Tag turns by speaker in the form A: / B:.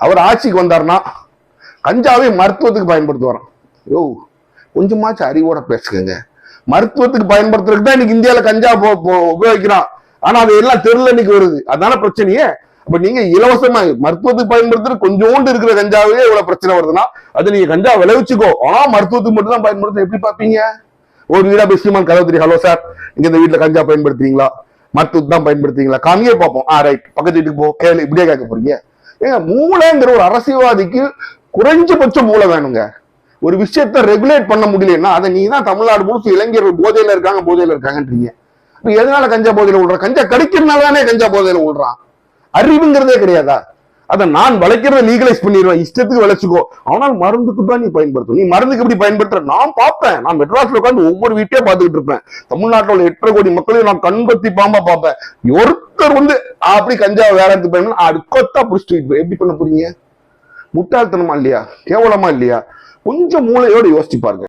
A: அவர் ஆட்சிக்கு வந்தாருன்னா கஞ்சாவை மருத்துவத்துக்கு பயன்படுத்துவாராம். யோ கொஞ்சமாச்சும் அறிவோட பேசுங்க. மருத்துவத்துக்கு பயன்படுத்துறதுக்கு தான் இன்னைக்கு இந்தியாவில கஞ்சா உபயோகிக்கிறான். ஆனா அது எல்லாம் தெருல இன்னைக்கு வருது. அதனால பிரச்சனையே. அப்ப நீங்க இலவசமா மருத்துவத்துக்கு பயன்படுத்துற கொஞ்சோண்டு இருக்கிற கஞ்சாவே இவ்வளவு பிரச்சனை வருதுன்னா அது நீங்க கஞ்சா விளைவிச்சுக்கோ, ஆனா மருத்துவத்துக்கு மட்டும் தான் பயன்படுத்த எப்படி பாப்பீங்க? ஒரு வீடா பேசியமான கதவு தெரியும். ஹலோ சார், நீங்க இந்த வீட்டுல கஞ்சா பயன்படுத்துறீங்களா, மருத்துவத்துக்கு தான் பயன்படுத்துறீங்களா, காமியே பார்ப்போம். ரைட், பக்கத்து வீட்டுக்கு போ, கேளு, இப்படியே கேட்க போறீங்க? ஏங்க மூளைங்கிற ஒரு அரசியல்வாதிக்கு குறைஞ்சபட்ச மூளை வேணுங்க. ஒரு விஷயத்த ரெகுலேட் பண்ண முடியலன்னா அதை நீ தான் தமிழ்நாடு முழுக்க இளைஞர்கள் போதையில இருக்காங்கன்றீங்க. எதனால கஞ்சா போதையில விடுற? கஞ்சா கிடைக்கிறதுனால தானே கஞ்சா போதையில விடுறான். அறிவுங்கிறதே கிடையாதா? அதை நான் வளைக்கிறத லீகலைஸ் பண்ணிடுவேன், இஷ்டத்துக்கு விளைச்சுக்கோ, ஆனால் மருந்துக்கு தான் நீ பயன்படுத்தும். நீ மருந்துக்கு எப்படி பயன்படுத்துற நான் பார்ப்பேன். நான் மெட்ராஸ்ல உட்காந்து ஒவ்வொரு வீட்டையும் பார்த்துக்கிட்டு இருப்பேன். தமிழ்நாட்டில் உள்ள 8.5 கோடி மக்களையும் நான் கண்பத்தி பாம்பா பார்ப்பேன். ஒருத்தர் அப்படி கஞ்சா வேற இடத்துக்கு பயன்படுத்த அது கொத்தா புடிச்சிட்டு எப்படி பண்ண போறீங்க? முட்டாள்தனமா இல்லையா? கேவலமா இல்லையா? கொஞ்சம் மூளையோடு யோசிச்சு பாருங்க.